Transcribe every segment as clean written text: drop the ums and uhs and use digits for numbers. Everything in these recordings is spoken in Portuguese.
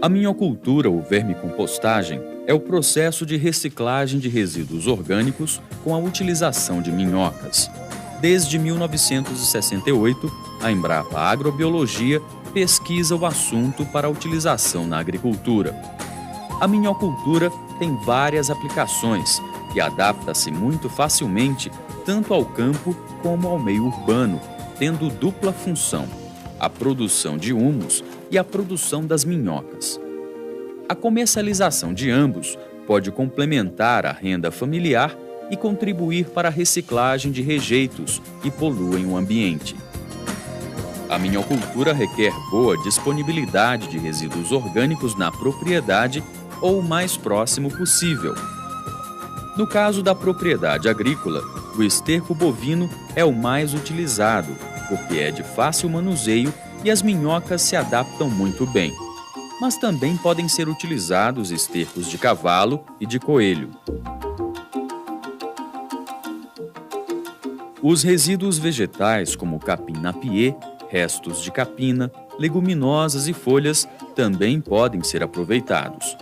A minhocultura ou vermicompostagem é o processo de reciclagem de resíduos orgânicos com a utilização de minhocas. Desde 1968, a Embrapa Agrobiologia pesquisa o assunto para a utilização na agricultura. A minhocultura tem várias aplicações e adapta-se muito facilmente tanto ao campo como ao meio urbano, tendo dupla função: a produção de humus e a produção das minhocas. A comercialização de ambos pode complementar a renda familiar e contribuir para a reciclagem de rejeitos que poluem o ambiente. A minhocultura requer boa disponibilidade de resíduos orgânicos na propriedade ou o mais próximo possível. No caso da propriedade agrícola, o esterco bovino é o mais utilizado, porque é de fácil manuseio e as minhocas se adaptam muito bem. Mas também podem ser utilizados estercos de cavalo e de coelho. Os resíduos vegetais, como capim-napier, restos de capina, leguminosas e folhas, também podem ser aproveitados.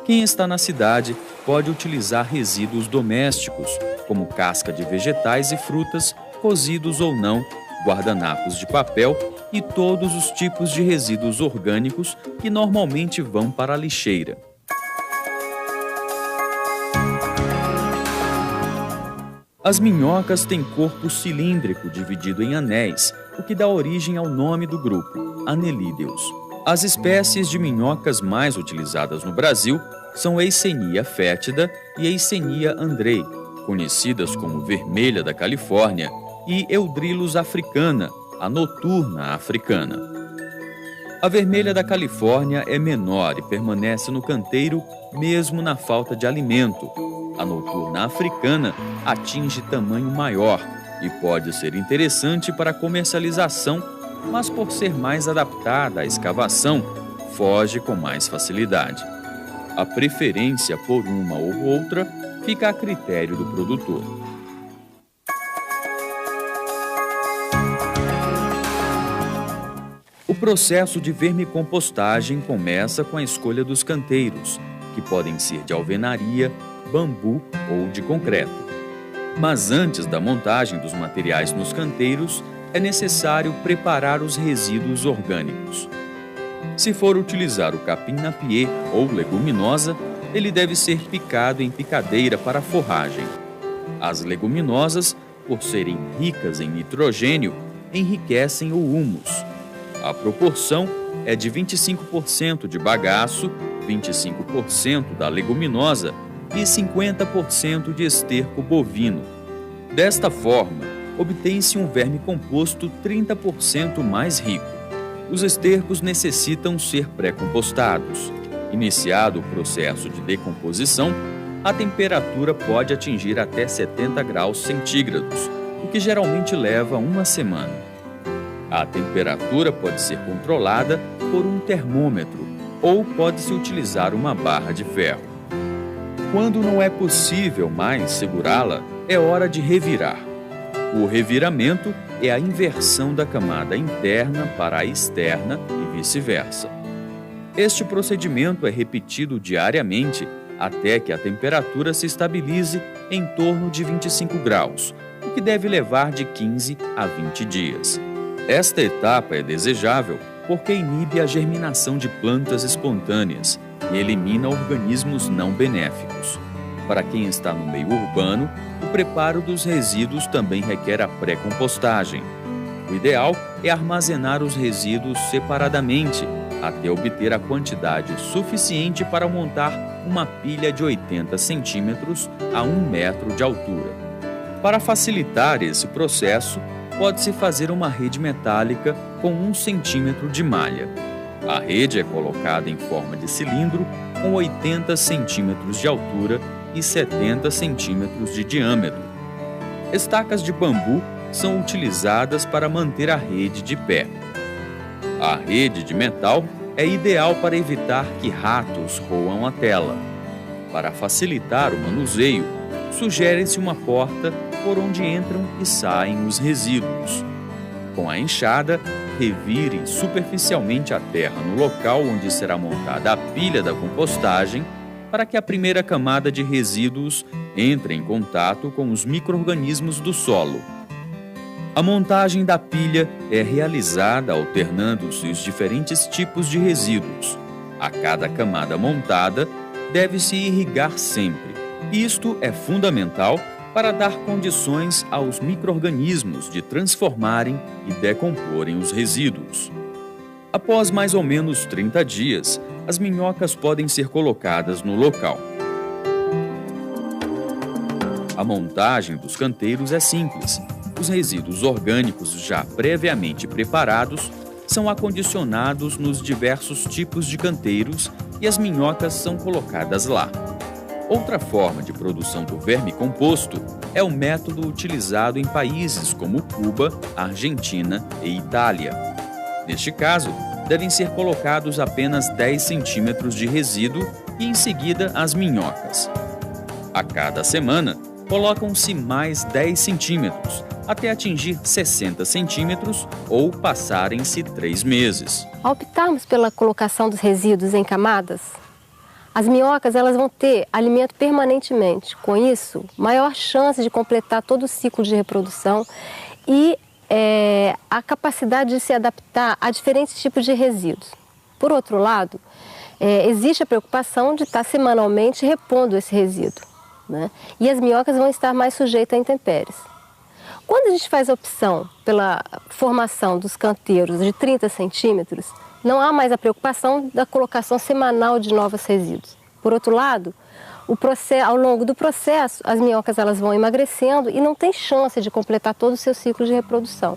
Quem está na cidade pode utilizar resíduos domésticos, como casca de vegetais e frutas, cozidos ou não, guardanapos de papel e todos os tipos de resíduos orgânicos que normalmente vão para a lixeira. As minhocas têm corpo cilíndrico dividido em anéis, o que dá origem ao nome do grupo, Annelideus. As espécies de minhocas mais utilizadas no Brasil são Eisenia fétida e Eisenia andrei, conhecidas como vermelha da Califórnia, e Eudrilus africana, a noturna africana. A vermelha da Califórnia é menor e permanece no canteiro mesmo na falta de alimento. A noturna africana atinge tamanho maior e pode ser interessante para comercialização, mas por ser mais adaptada à escavação, foge com mais facilidade. A preferência por uma ou outra fica a critério do produtor. O processo de vermicompostagem começa com a escolha dos canteiros, que podem ser de alvenaria, bambu ou de concreto. Mas antes da montagem dos materiais nos canteiros, é necessário preparar os resíduos orgânicos. Se for utilizar o capim-napier ou leguminosa, ele deve ser picado em picadeira para forragem. As leguminosas, por serem ricas em nitrogênio, enriquecem o humus. A proporção é de 25% de bagaço, 25% da leguminosa e 50% de esterco bovino. Desta forma, obtém-se um verme composto 30% mais rico. Os estercos necessitam ser pré-compostados. Iniciado o processo de decomposição, a temperatura pode atingir até 70 graus centígrados, o que geralmente leva uma semana. A temperatura pode ser controlada por um termômetro ou pode-se utilizar uma barra de ferro. Quando não é possível mais segurá-la, é hora de revirar. O reviramento é a inversão da camada interna para a externa e vice-versa. Este procedimento é repetido diariamente até que a temperatura se estabilize em torno de 25 graus, o que deve levar de 15 a 20 dias. Esta etapa é desejável porque inibe a germinação de plantas espontâneas e elimina organismos não benéficos. Para quem está no meio urbano, o preparo dos resíduos também requer a pré-compostagem. O ideal é armazenar os resíduos separadamente até obter a quantidade suficiente para montar uma pilha de 80 centímetros a 1 metro de altura. Para facilitar esse processo, pode-se fazer uma rede metálica com 1 centímetro de malha. A rede é colocada em forma de cilindro com 80 centímetros de altura e 70 centímetros de diâmetro. Estacas de bambu são utilizadas para manter a rede de pé. A rede de metal é ideal para evitar que ratos roam a tela. Para facilitar o manuseio, sugere-se uma porta por onde entram e saem os resíduos. Com a enxada, revire superficialmente a terra no local onde será montada a pilha da compostagem para que a primeira camada de resíduos entre em contato com os micro-organismos do solo. A montagem da pilha é realizada alternando-se os diferentes tipos de resíduos. A cada camada montada, deve-se irrigar sempre. Isto é fundamental para dar condições aos micro-organismos de transformarem e decomporem os resíduos. Após mais ou menos 30 dias, as minhocas podem ser colocadas no local. A montagem dos canteiros é simples. Os resíduos orgânicos já previamente preparados são acondicionados nos diversos tipos de canteiros e as minhocas são colocadas lá. Outra forma de produção do vermicomposto é o método utilizado em países como Cuba, Argentina e Itália. Neste caso, devem ser colocados apenas 10 centímetros de resíduo e em seguida as minhocas. A cada semana, colocam-se mais 10 centímetros, até atingir 60 centímetros ou passarem-se 3 meses. Ao optarmos pela colocação dos resíduos em camadas, as minhocas elas vão ter alimento permanentemente. Com isso, maior chance de completar todo o ciclo de reprodução e a capacidade de se adaptar a diferentes tipos de resíduos. Por outro lado, existe a preocupação de estar semanalmente repondo esse resíduo, né? E as minhocas vão estar mais sujeitas a intempéries. Quando a gente faz a opção pela formação dos canteiros de 30 centímetros, não há mais a preocupação da colocação semanal de novos resíduos. Por outro lado, ao longo do processo, as minhocas elas vão emagrecendo e não tem chance de completar todo o seu ciclo de reprodução.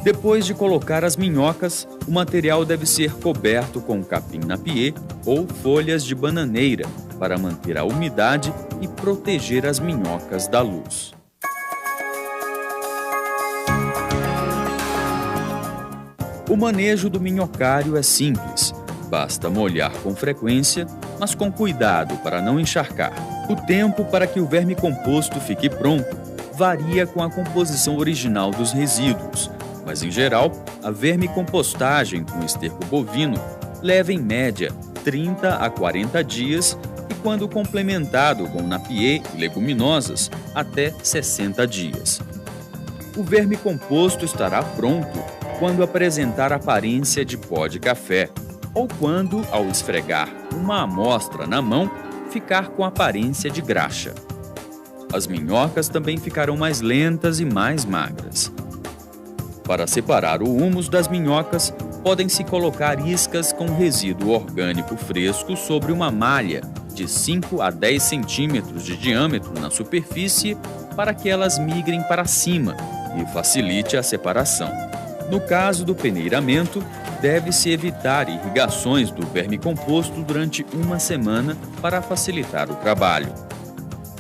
Depois de colocar as minhocas, o material deve ser coberto com capim-napier ou folhas de bananeira para manter a umidade e proteger as minhocas da luz. O manejo do minhocário é simples. Basta molhar com frequência, mas com cuidado para não encharcar. O tempo para que o vermicomposto fique pronto varia com a composição original dos resíduos, mas em geral, a vermicompostagem com esterco bovino leva em média 30 a 40 dias e, quando complementado com napier e leguminosas, até 60 dias. O vermicomposto estará pronto quando apresentar aparência de pó de café, ou quando, ao esfregar uma amostra na mão, ficar com aparência de graxa. As minhocas também ficarão mais lentas e mais magras. Para separar o húmus das minhocas, podem-se colocar iscas com resíduo orgânico fresco sobre uma malha de 5 a 10 centímetros de diâmetro na superfície para que elas migrem para cima e facilite a separação. No caso do peneiramento, deve-se evitar irrigações do vermicomposto durante uma semana para facilitar o trabalho.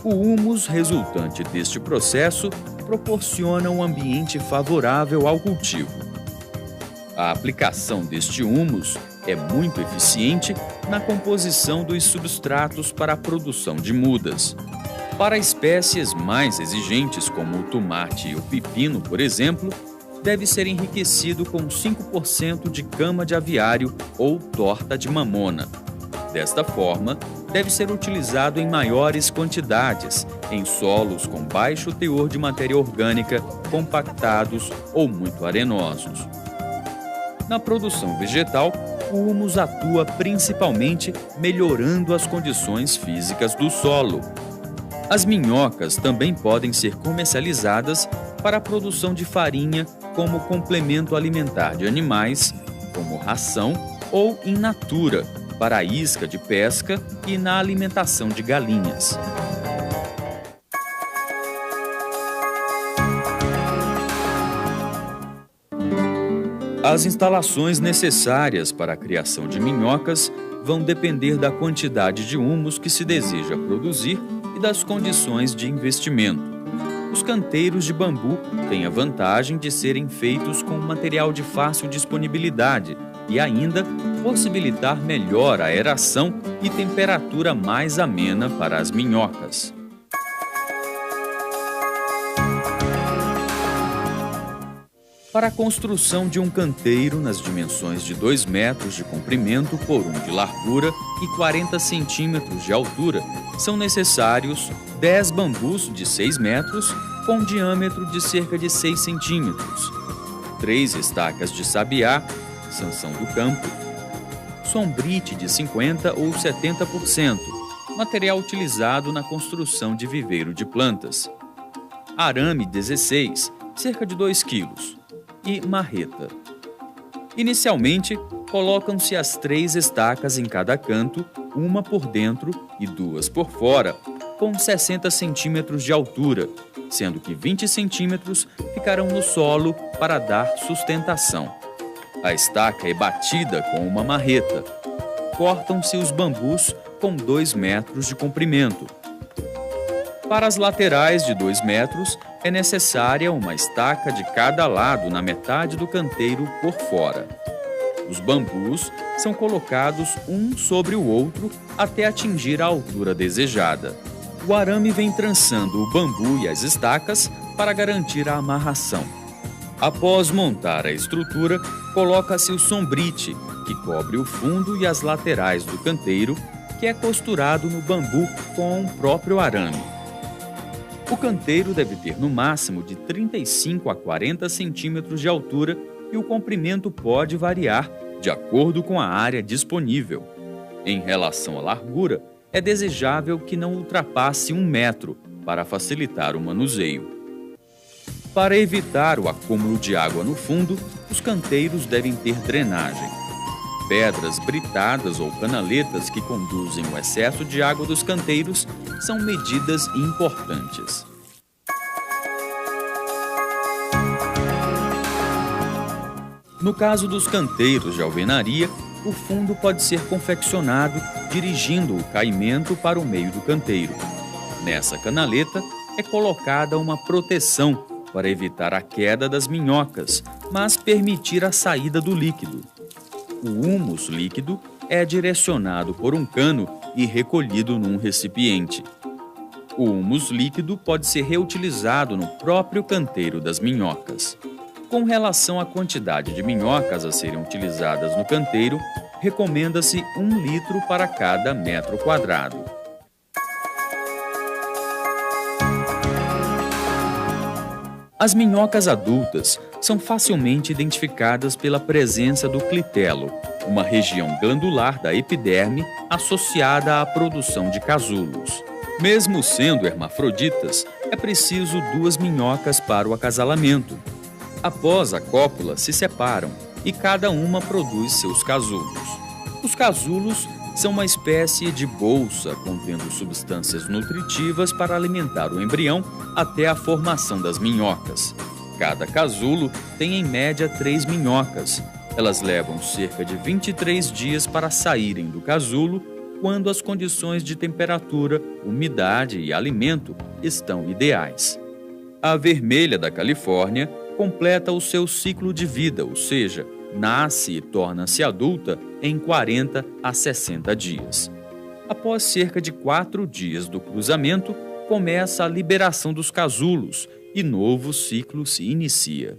O húmus resultante deste processo proporciona um ambiente favorável ao cultivo. A aplicação deste húmus é muito eficiente na composição dos substratos para a produção de mudas. Para espécies mais exigentes, como o tomate e o pepino, por exemplo, deve ser enriquecido com 5% de cama de aviário ou torta de mamona. Desta forma, deve ser utilizado em maiores quantidades, em solos com baixo teor de matéria orgânica, compactados ou muito arenosos. Na produção vegetal, o húmus atua principalmente melhorando as condições físicas do solo. As minhocas também podem ser comercializadas para a produção de farinha como complemento alimentar de animais, como ração ou in natura, para a isca de pesca e na alimentação de galinhas. As instalações necessárias para a criação de minhocas vão depender da quantidade de húmus que se deseja produzir e das condições de investimento. Os canteiros de bambu têm a vantagem de serem feitos com material de fácil disponibilidade e ainda possibilitar melhor a aeração e temperatura mais amena para as minhocas. Para a construção de um canteiro nas dimensões de 2 metros de comprimento por 1 de largura e 40 centímetros de altura, são necessários 10 bambus de 6 metros com diâmetro de cerca de 6 centímetros, 3 estacas de sabiá, sanção do campo, sombrite de 50% ou 70%, material utilizado na construção de viveiro de plantas, arame 16, cerca de 2 quilos, e marreta. Inicialmente, colocam-se as 3 estacas em cada canto, uma por dentro e 2 por fora, com 60 centímetros de altura, sendo que 20 centímetros ficarão no solo para dar sustentação. A estaca é batida com uma marreta. Cortam-se os bambus com 2 metros de comprimento. Para as laterais de 2 metros, é necessária uma estaca de cada lado na metade do canteiro por fora. Os bambus são colocados um sobre o outro até atingir a altura desejada. O arame vem trançando o bambu e as estacas para garantir a amarração. Após montar a estrutura, coloca-se o sombrite, que cobre o fundo e as laterais do canteiro, que é costurado no bambu com o próprio arame. O canteiro deve ter no máximo de 35 a 40 centímetros de altura e o comprimento pode variar de acordo com a área disponível. Em relação à largura, é desejável que não ultrapasse 1 metro para facilitar o manuseio. Para evitar o acúmulo de água no fundo, os canteiros devem ter drenagem. Pedras britadas ou canaletas que conduzem o excesso de água dos canteiros são medidas importantes. No caso dos canteiros de alvenaria, o fundo pode ser confeccionado dirigindo o caimento para o meio do canteiro. Nessa canaleta é colocada uma proteção para evitar a queda das minhocas, mas permitir a saída do líquido. O humus líquido é direcionado por um cano e recolhido num recipiente. O humus líquido pode ser reutilizado no próprio canteiro das minhocas. Com relação à quantidade de minhocas a serem utilizadas no canteiro, recomenda-se 1 litro para cada metro quadrado. As minhocas adultas são facilmente identificadas pela presença do clitelo, uma região glandular da epiderme associada à produção de casulos. Mesmo sendo hermafroditas, é preciso 2 minhocas para o acasalamento. Após a cópula, se separam e cada uma produz seus casulos. Os casulos são uma espécie de bolsa contendo substâncias nutritivas para alimentar o embrião até a formação das minhocas. Cada casulo tem em média 3 minhocas. Elas levam cerca de 23 dias para saírem do casulo quando as condições de temperatura, umidade e alimento estão ideais. A vermelha da Califórnia completa o seu ciclo de vida, ou seja, nasce e torna-se adulta em 40 a 60 dias. Após cerca de 4 dias do cruzamento, começa a liberação dos casulos e novo ciclo se inicia.